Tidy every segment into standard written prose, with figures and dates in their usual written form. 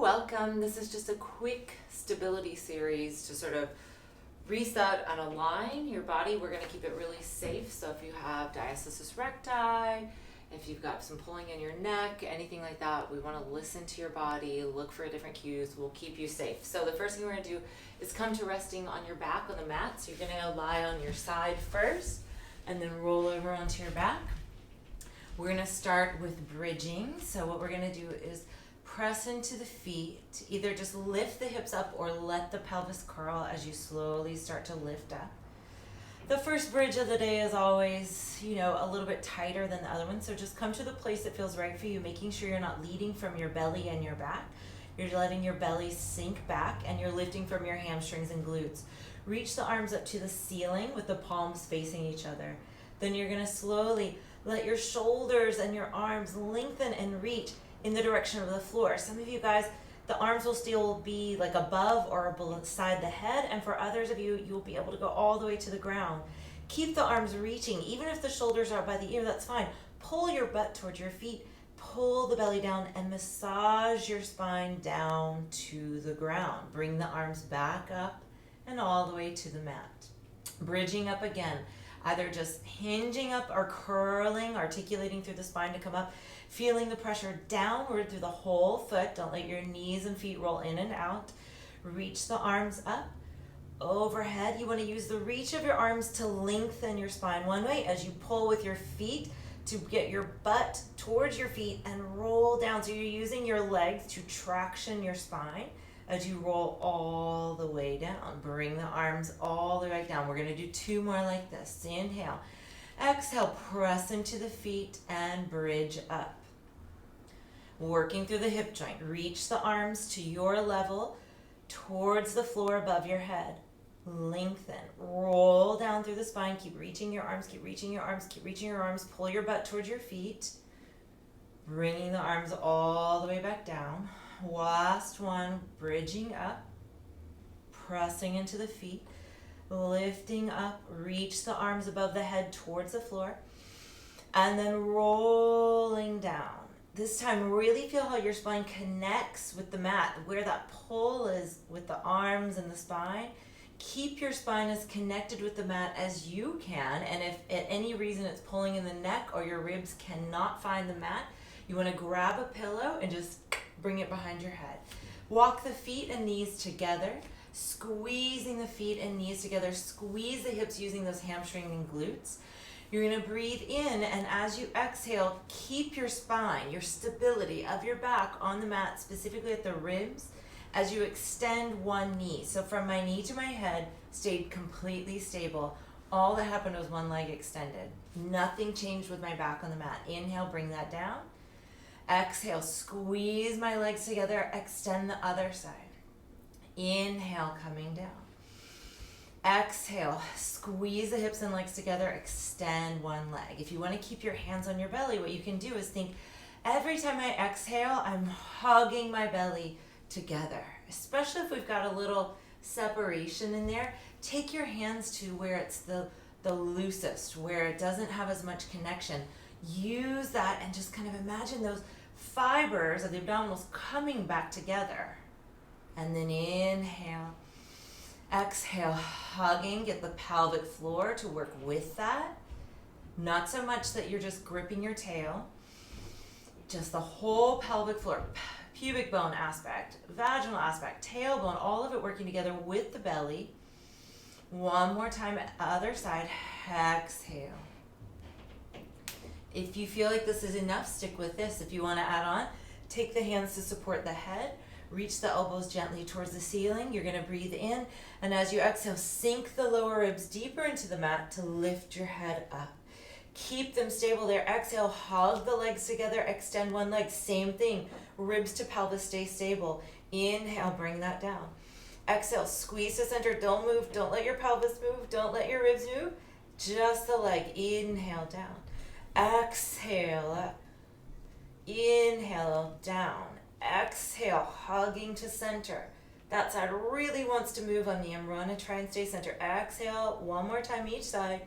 welcome. This is just a quick stability series to sort of reset and align your body. We're going to keep it really safe. So if you have diastasis recti, if you've got some pulling in your neck, anything like that, we want to listen to your body, look for different cues. We'll keep you safe. So the first thing we're going to do is come to resting on your back on the mat. So you're going to lie on your side first and then roll over onto your back. We're going to start with bridging. So what we're going to do is press into the feet. Either just lift the hips up or let the pelvis curl as you slowly start to lift up. The first bridge of the day is always, a little bit tighter than the other one. So just come to the place that feels right for you, making sure you're not leading from your belly and your back. You're letting your belly sink back and you're lifting from your hamstrings and glutes. Reach the arms up to the ceiling with the palms facing each other. Then you're going to slowly let your shoulders and your arms lengthen and reach in the direction of the floor. Some of you guys, the arms will still be like above or beside the head, and for others of you, you'll be able to go all the way to the ground. Keep the arms reaching. Even if the shoulders are by the ear, that's fine. Pull your butt towards your feet, pull the belly down, and massage your spine down to the ground. Bring the arms back up and all the way to the mat. Bridging up again, either just hinging up or curling, articulating through the spine to come up. Feeling the pressure downward through the whole foot. Don't let your knees and feet roll in and out. Reach the arms up, overhead. You want to use the reach of your arms to lengthen your spine one way as you pull with your feet to get your butt towards your feet and roll down. So you're using your legs to traction your spine as you roll all the way down. Bring the arms all the way down. We're going to do two more like this. Inhale. Exhale, press into the feet and bridge up. Working through the hip joint. Reach the arms to your level towards the floor above your head. Lengthen. Roll down through the spine. Keep reaching your arms, keep reaching your arms, keep reaching your arms. Pull your butt towards your feet. Bringing the arms all the way back down. Last one, bridging up. Pressing into the feet. Lifting up, reach the arms above the head towards the floor, and then rolling down. This time, really feel how your spine connects with the mat, where that pull is with the arms and the spine. Keep your spine as connected with the mat as you can, and if at any reason it's pulling in the neck or your ribs cannot find the mat, you want to grab a pillow and just bring it behind your head. Walk the feet and knees together. Squeezing the feet and knees together. Squeeze the hips using those hamstring and glutes. You're going to breathe in, and as you exhale, keep your spine, your stability of your back on the mat, specifically at the ribs, as you extend one knee. So from my knee to my head, stayed completely stable. All that happened was one leg extended. Nothing changed with my back on the mat. Inhale, bring that down. Exhale, squeeze my legs together, extend the other side. Inhale, coming down. Exhale, squeeze the hips and legs together, extend one leg. If you want to keep your hands on your belly, what you can do is think, every time I exhale, I'm hugging my belly together. Especially if we've got a little separation in there, take your hands to where it's the loosest, where it doesn't have as much connection. Use that and just kind of imagine those fibers of the abdominals coming back together. And then inhale, exhale, hugging, get the pelvic floor to work with that. Not so much that you're just gripping your tail, just the whole pelvic floor, pubic bone aspect, vaginal aspect, tailbone, all of it working together with the belly. One more time, other side, exhale. If you feel like this is enough, stick with this. If you want to add on, take the hands to support the head. Reach the elbows gently towards the ceiling. You're going to breathe in, and as you exhale, sink the lower ribs deeper into the mat to lift your head up. Keep them stable there. Exhale, hug the legs together, extend one leg. Same thing, ribs to pelvis, stay stable. Inhale, bring that down. Exhale, squeeze to center. Don't move. Don't let your pelvis move. Don't let your ribs move. Just the leg. Inhale, down. Exhale, up. Inhale, down. Exhale, hugging to center. That side really wants to move on me. I'm going to try and stay center. Exhale, one more time each side.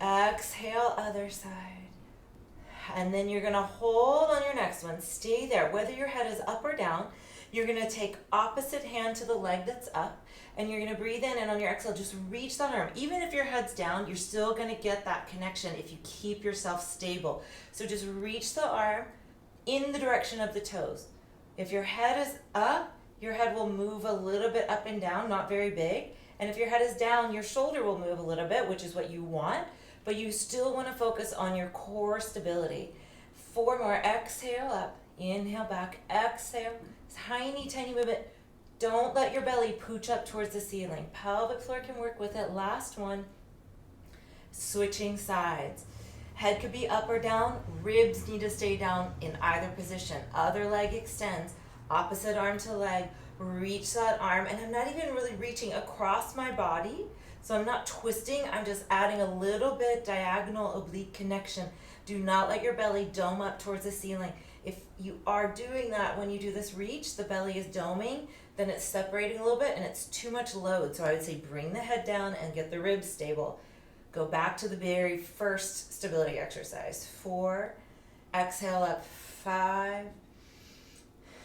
Exhale, other side. And then you're gonna hold on your next one. Stay there. Whether your head is up or down, you're gonna take opposite hand to the leg that's up, and you're gonna breathe in, and on your exhale, just reach that arm. Even if your head's down, you're still gonna get that connection if you keep yourself stable. So just reach the arm in the direction of the toes. If your head is up, your head will move a little bit up and down, not very big. And if your head is down, your shoulder will move a little bit, which is what you want, but you still want to focus on your core stability. 4 more. Exhale up, inhale back, exhale. Tiny, tiny movement. Don't let your belly pooch up towards the ceiling. Pelvic floor can work with it. Last one. Switching sides. Head could be up or down. Ribs need to stay down in either position. Other leg extends. Opposite arm to leg. Reach that arm. And I'm not even really reaching across my body. So I'm not twisting. I'm just adding a little bit diagonal oblique connection. Do not let your belly dome up towards the ceiling. If you are doing that when you do this reach, the belly is doming, then it's separating a little bit and it's too much load. So I would say bring the head down and get the ribs stable. Go back to the very first stability exercise. 4, exhale up, 5,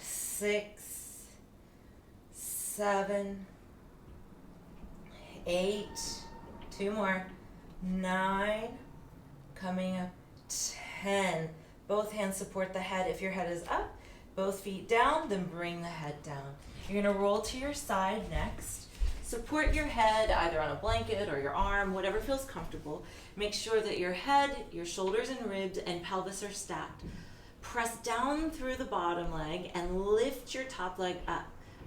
6, 7, 8, 2 more, 9, coming up, 10. Both hands support the head. If your head is up, both feet down, then bring the head down. You're gonna roll to your side next. Support your head either on a blanket or your arm, whatever feels comfortable. Make sure that your head, your shoulders and ribs and pelvis are stacked. Press down through the bottom leg and lift your top leg up.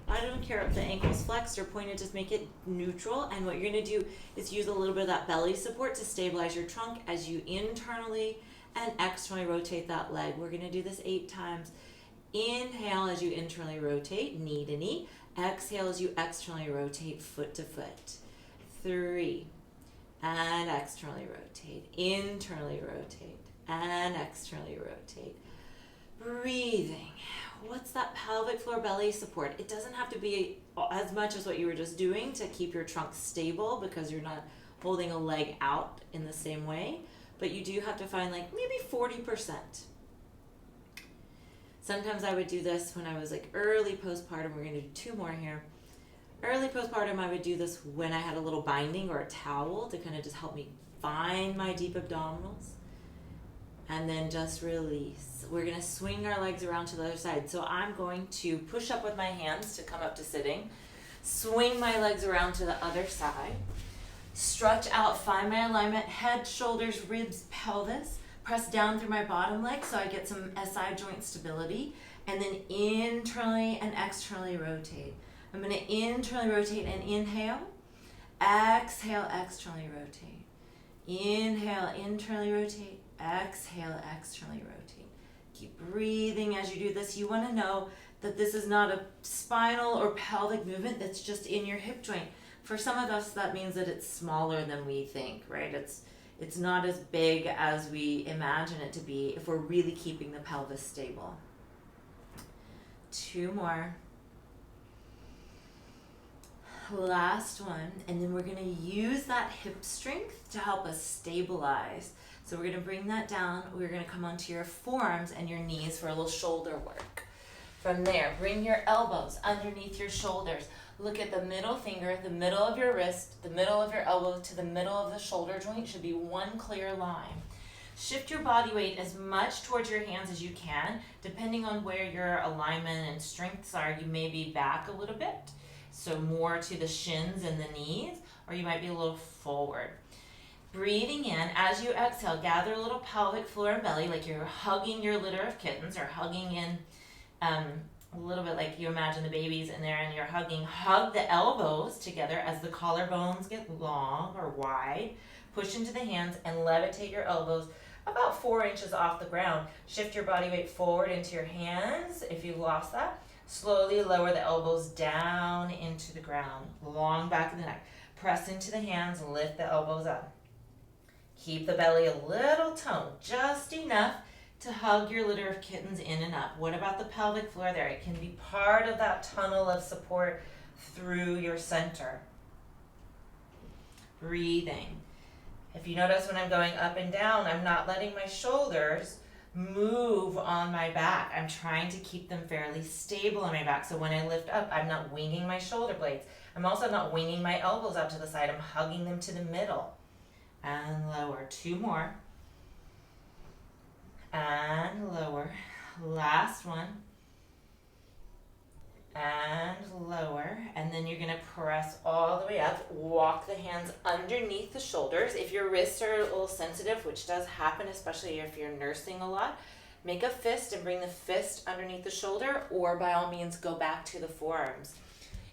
I don't care if the ankle's flexed or pointed, just make it neutral. And what you're gonna do is use a little bit of that belly support to stabilize your trunk as you internally and externally rotate that leg. We're gonna do this 8 times. Inhale as you internally rotate, knee to knee. Exhale as you externally rotate, foot to foot. 3, and externally rotate, internally rotate, and externally rotate. Breathing. What's that pelvic floor belly support? It doesn't have to be as much as what you were just doing to keep your trunk stable because you're not holding a leg out in the same way, but you do have to find like maybe 40%. Sometimes I would do this when I was like early postpartum. We're going to do 2 more here. Early postpartum, I would do this when I had a little binding or a towel to kind of just help me find my deep abdominals. And then just release. We're going to swing our legs around to the other side. So I'm going to push up with my hands to come up to sitting. Swing my legs around to the other side. Stretch out, find my alignment, head, shoulders, ribs, pelvis. Press down through my bottom leg so I get some SI joint stability. And then internally and externally rotate. I'm going to internally rotate and inhale. Exhale, externally rotate. Inhale, internally rotate. Exhale, externally rotate. Keep breathing as you do this. You want to know that this is not a spinal or pelvic movement that's just in your hip joint. For some of us, that means that it's smaller than we think, right? It's not as big as we imagine it to be if we're really keeping the pelvis stable. 2 more. Last one, and then we're going to use that hip strength to help us stabilize. So we're going to bring that down. We're going to come onto your forearms and your knees for a little shoulder work. From there, bring your elbows underneath your shoulders. Look at the middle finger, the middle of your wrist, the middle of your elbow to the middle of the shoulder joint should be one clear line. Shift your body weight as much towards your hands as you can. Depending on where your alignment and strengths are, you may be back a little bit. So more to the shins and the knees, or you might be a little forward. Breathing in, as you exhale, gather a little pelvic floor and belly like you're hugging your litter of kittens or hugging in a little bit like you imagine the babies in there and you're hugging. Hug the elbows together as the collarbones get long or wide. Push into the hands and levitate your elbows about 4 inches off the ground. Shift your body weight forward into your hands if you've lost that. Slowly lower the elbows down into the ground. Long back of the neck. Press into the hands, lift the elbows up. Keep the belly a little toned, just enough to hug your litter of kittens in and up. What about the pelvic floor there? It can be part of that tunnel of support through your center. Breathing. If you notice when I'm going up and down, I'm not letting my shoulders move on my back. I'm trying to keep them fairly stable on my back. So when I lift up, I'm not winging my shoulder blades. I'm also not winging my elbows out to the side. I'm hugging them to the middle. And lower. 2 more. And lower. Last one. And lower. And then you're going to press all the way up. Walk the hands underneath the shoulders. If your wrists are a little sensitive, which does happen, especially if you're nursing a lot, make a fist and bring the fist underneath the shoulder, or by all means go back to the forearms.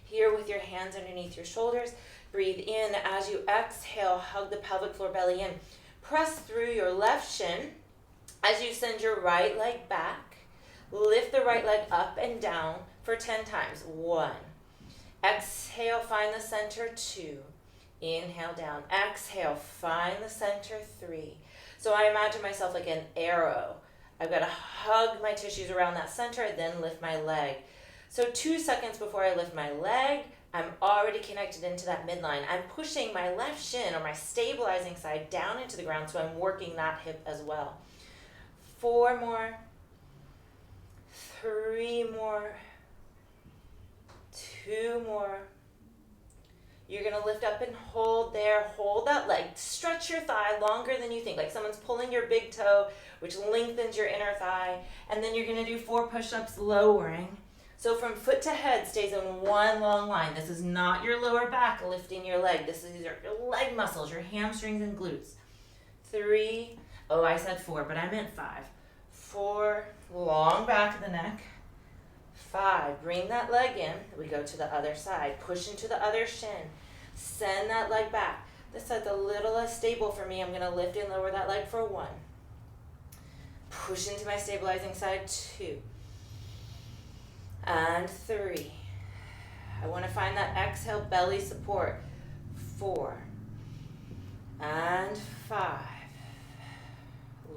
Here with your hands underneath your shoulders, breathe in. As you exhale, hug the pelvic floor, belly in. Press through your left shin as you send your right leg back. Lift the right leg up and down for 10 times. 1. Exhale, find the center. 2. Inhale down. Exhale, find the center. 3. So I imagine myself like an arrow. I've got to hug my tissues around that center, then lift my leg. So 2 seconds before I lift my leg, I'm already connected into that midline. I'm pushing my left shin or my stabilizing side down into the ground, so I'm working that hip as well. 4 more. 3 more. 2 more. You're going to lift up and hold there. Hold that leg. Stretch your thigh longer than you think, like someone's pulling your big toe, which lengthens your inner thigh. And then you're going to do 4 push-ups, lowering. So from foot to head stays on one long line. This is not your lower back lifting your leg. This is your leg muscles, your hamstrings and glutes. 3. Oh, I said 4, but I meant 5. 4. Long back of the neck. 5. Bring that leg in. We go to the other side. Push into the other shin. Send that leg back. This side's a little less stable for me. I'm going to lift and lower that leg for 1. Push into my stabilizing side. 2. And 3. I want to find that exhale belly support. 4. And 5.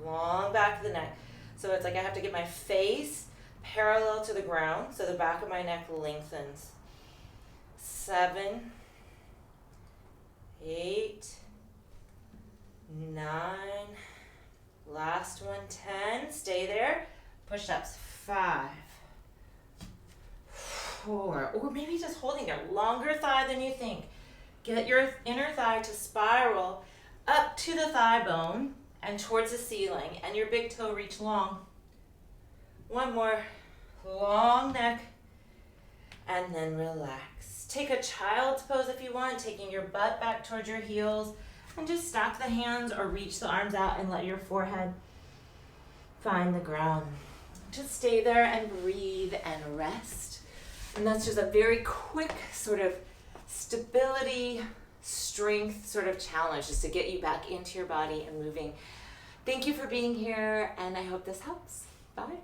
Long back of the neck. So it's like I have to get my face parallel to the ground so the back of my neck lengthens. 7, 8, 9, last one, 10. Stay there. Push-ups. 5, 4, or maybe just holding a longer thigh than you think. Get your inner thigh to spiral up to the thigh bone and towards the ceiling, and your big toe reach long. 1 more. Long neck, and then relax. Take a child's pose if you want, taking your butt back towards your heels, and just stack the hands or reach the arms out and let your forehead find the ground. Just stay there and breathe and rest. And that's just a very quick sort of stability, strength sort of challenge, just to get you back into your body and moving. Thank you for being here, and I hope this helps. Bye.